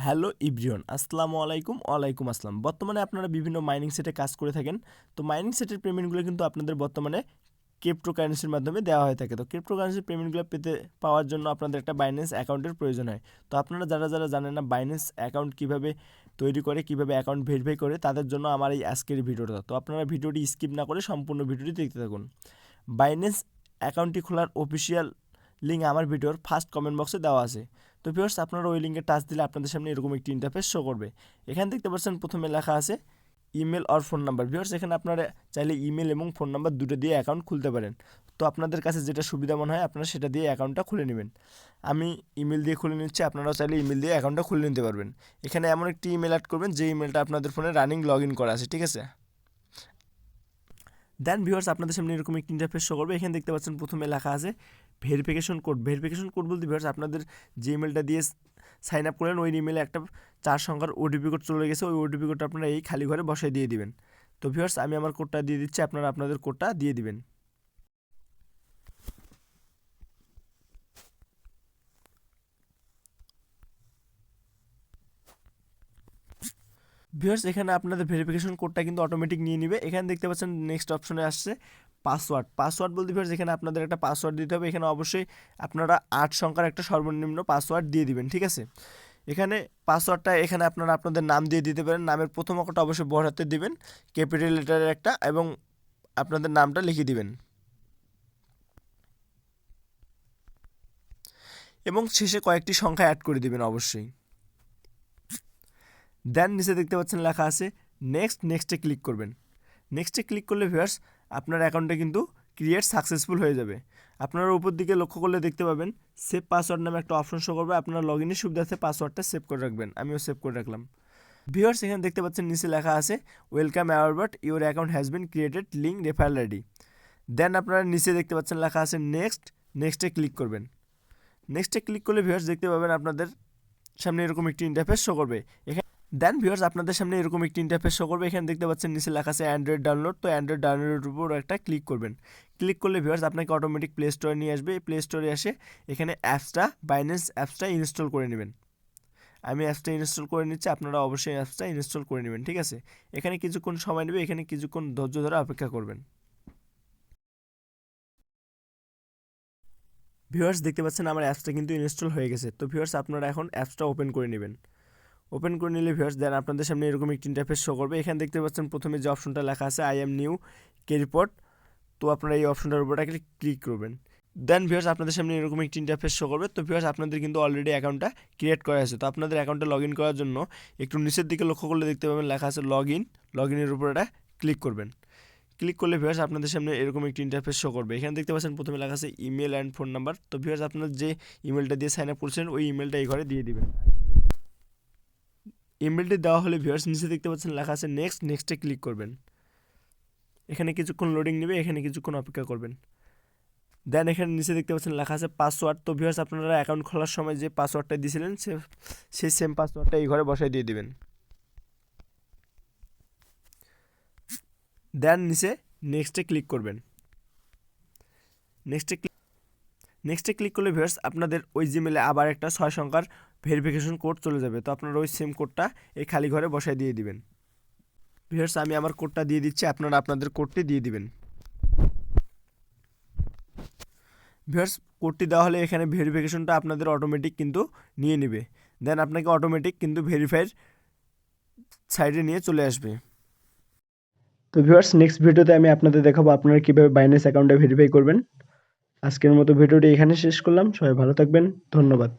Hello ইব্রিয়ন, আসসালামু আলাইকুম। ওয়ালাইকুম আসসালাম। বর্তমানে আপনারা বিভিন্ন মাইনিং সেটে কাজ করে থাকেন। তো মাইনিং সেটের পেমেন্টগুলো কিন্তু আপনাদের বর্তমানে ক্রিপ্টোকারেন্সির মাধ্যমে দেওয়া হয়ে থাকে। তো ক্রিপ্টোকারেন্সির পেমেন্টগুলো পাওয়ার জন্য আপনাদের একটা বাইন্যান্স অ্যাকাউন্টের প্রয়োজন হয়। তো আপনারা যারা জানেন না বাইন্যান্স অ্যাকাউন্ট কীভাবে তৈরি করে, কীভাবে অ্যাকাউন্ট ভেরিফাই করে, তাদের জন্য আমার এই আজকের ভিডিওটা। তো আপনারা ভিডিওটি স্কিপ না করে সম্পূর্ণ ভিডিওটি দেখতে থাকুন। বাইন্যান্স অ্যাকাউন্টটি খোলার অফিসিয়াল লিঙ্ক আমার ভিডিওর ফার্স্ট কমেন্ট বক্সে দেওয়া আছে। তো ভিউয়ার্স, আপনারা ওই লিঙ্কে টাচ দিলে আপনাদের সামনে এরকম একটি ইন্টারফেস শো করবে। এখানে দেখতে পাচ্ছেন প্রথমে লেখা আছে email or phone number. Viewers, এখানে আপনারা চাইলে ইমেল এবং ফোন নাম্বার দুটো দিয়ে অ্যাকাউন্ট খুলতে পারেন। তো আপনাদের কাছে যেটা সুবিধা মনে হয় আপনারা সেটা দিয়ে অ্যাকাউন্টটা খুলে নেবেন। আমি ইমেল দিয়ে খুলে নিচ্ছি, আপনারাও চাইলে ইমেল দিয়ে অ্যাকাউন্টটা খুলে নিতে পারবেন। এখানে এমন একটি ইমেল অ্যাড করবেন যে ইমেলটা আপনাদের ফোনে রানিং লগ ইন করা আছে, ঠিক আছে। দেন ভিউয়ার্স, আপনাদের সামনে এরকম একটি ইন্টারফেস শো করবে। এখানে দেখতে পাচ্ছেন প্রথমে লেখা আছে ভেরিফিকেশন কোড। ভেরিফিকেশন কোড বলতে ভিউয়ার্স, আপনাদের যে ইমেলটা দিয়ে সাইন আপ করেন ওই ইমেলে একটা 4 সংখ্যার ওটিপি কোড চলে গেছে। ওই ওটিপি কোডটা আপনারা এই খালি ঘরে বসাই দিয়ে দিবেন। তো ভিউয়ার্স, আমি আমার কোডটা দিয়ে দিচ্ছি, আপনারা আপনাদের কোডটা দিয়ে দিবেন। ভিউয়ার্স, এখানে আপনাদের ভেরিফিকেশন কোডটা কিন্তু অটোমেটিক নিয়ে নেবে। এখানে দেখতে পাচ্ছেন নেক্সট অপশনে আসছে পাসওয়ার্ড বলতে ভিউয়ার্স, এখানে আপনাদের একটা পাসওয়ার্ড দিতে হবে। এখানে অবশ্যই আপনারা 8 সংখ্যার একটা সর্বনিম্ন পাসওয়ার্ড দিয়ে দিবেন, ঠিক আছে। এখানে পাসওয়ার্ডটা এখানে আপনারা আপনাদের নাম দিয়ে দিতে পারেন। নামের প্রথম অক্ষরটা অবশ্যই বড় হাতে দিবেন, ক্যাপিটাল লেটারের একটা, এবং আপনাদের নামটা লিখে দিবেন এবং শেষে কয়েকটি সংখ্যা অ্যাড করে দিবেন অবশ্যই। দেন নিচে দেখতে পাচ্ছেন লেখা আছে নেক্সটে ক্লিক করবেন। নেক্সটে ক্লিক করলে ভিউয়ার্স, আপনার অ্যাকাউন্টটা কিন্তু ক্রিয়েট সাকসেসফুল হয়ে যাবে। আপনারা উপর দিকে লক্ষ্য করলে দেখতে পাবেন সেভ পাসওয়ার্ড নামে একটা অপশন শো করবে। আপনারা লগ ইনের সুবিধার্থে পাসওয়ার্ডটা সেভ করে রাখবেন। আমিও সেভ করে রাখলাম। ভিউয়ার্স, এখানে দেখতে পাচ্ছেন নিচে লেখা আছে ওয়েলকাম অ্যাওয়ারবাট your account has been created, link referral ID. Then আপনারা নিচে দেখতে পাচ্ছেন লেখা আছে নেক্সটে ক্লিক করবেন। নেক্সটে ক্লিক করলে ভিউয়ার্স দেখতে পাবেন আপনাদের সামনে এরকম একটি ইন্টারফেস শো করবে। দেন ভিউয়ার্স, আপনাদের সামনে এরকম একটি ইন্টারফেস শো করবে। এখানে দেখতে পাচ্ছেন নিচে লেখা আছে অ্যান্ড্রয়েড ডাউনলোড। তো অ্যান্ড্রয়েড ডাউনলোডের উপর একটা ক্লিক করবেন। ক্লিক করলে ভিউয়ার্স আপনাকে অটোমেটিক প্লে স্টোরে নিয়ে আসবে। প্লে স্টোরে এসে এখানে বাইন্যান্স অ্যাপসটা ইনস্টল করে নেবেন। আমি অ্যাপসটা ইনস্টল করে নিচ্ছি, আপনারা অবশ্যই অ্যাপসটা ইনস্টল করে নেবেন, ঠিক আছে। এখানে কিছুক্ষণ সময় নেবে, এখানে কিছুক্ষণ ধৈর্য ধরে অপেক্ষা করবেন। ভিউয়ার্স, দেখতে পাচ্ছেন আমার অ্যাপসটা কিন্তু ইনস্টল হয়ে গেছে। তো ভিউয়ার্স, আপনারা এখন অ্যাপসটা ওপেন করে নেবেন। ওপেন করে নিলে ভিউয়ার্স, দেন আপনাদের সামনে এরকম একটি ইন্টারফেস শো করবে। এখানে দেখতে পাচ্ছেন প্রথমে যে অপশনটা লেখা আছে I am new K report. তো আপনারা এই অপশনটার উপর ক্লিক করবেন। দেন ভিউয়ার্স, আপনাদের সামনে এরকম একটি ইন্টারফেস শো করবে। তো ভিউয়ার্স, আপনাদের কিন্তু অলরেডি অ্যাকাউন্টটা ক্রিয়েট করা আছে। তো আপনাদের অ্যাকাউন্টে লগ ইন করার জন্য একটু নিচের দিকে লক্ষ্য করলে দেখতে পাবেন লেখা আছে লগ ইনের উপর ক্লিক করবেন। ক্লিক করলে ভিউয়ার্স, আপনাদের সামনে এরকম একটি ইন্টারফেস শো করবে। এখানে দেখতে পাচ্ছেন প্রথমে লেখা আছে ইমেল অ্যান্ড ফোন নাম্বার। তো ভিউয়ার্স, আপনার যে ইমেলটা দিয়ে সাইন আপ করছেন ওই ইমেলটা এই ঘরে দিয়ে দিবেন। ইমেলটি দেওয়া হলে ভিউয়ার্স নিচে দেখতে পাচ্ছেন লেখা আছে নেক্সটে ক্লিক করবেন। এখানে কিছুক্ষণ লোডিং নেবে, এখানে কিছুক্ষণ অপেক্ষা করবেন। দেন এখানে নিচে দেখতে পাচ্ছেন লেখা আছে পাসওয়ার্ড। তো ভিউয়ার্স, আপনারা অ্যাকাউন্ট খোলার সময় যে পাসওয়ার্ডটা দিয়েছিলেন সেই সেম পাসওয়ার্ডটা এই ঘরে বসাই দিয়ে দিবেন। দেন নিচে নেক্সটে ক্লিক করবেন। নেক্সটে ক্লিক করলে ভিউয়ার্স, আপনাদের ওই জিমেলে আবার একটা 6 সংখ্যার ভেরিফিকেশন কোড চলে যাবে। তো আপনারা ওই সেম কোডটা এই খালি ঘরে বসাই দিয়ে দিবেন। ভিউয়ার্স, আমি আমার কোডটা দিয়ে দিচ্ছি, আপনারা আপনাদের কোডটি দিয়ে দিবেন। ভিউয়ার্স, কোডটি দেওয়া হলে এখানে ভেরিফিকেশনটা আপনাদের অটোমেটিক কিন্তু নিয়ে নেবে। দেন আপনাকে অটোমেটিক কিন্তু ভেরিফাইড সাইডে নিয়ে চলে আসবে। তো ভিউয়ার্স, নেক্সট ভিডিওতে আমি আপনাদের দেখাবো আপনারা কীভাবে বাইন্যান্স অ্যাকাউন্টে ভেরিফাই করবেন। আজকের মতো ভিডিওটি এখানে শেষ করলাম। সবাই ভালো থাকবেন, ধন্যবাদ।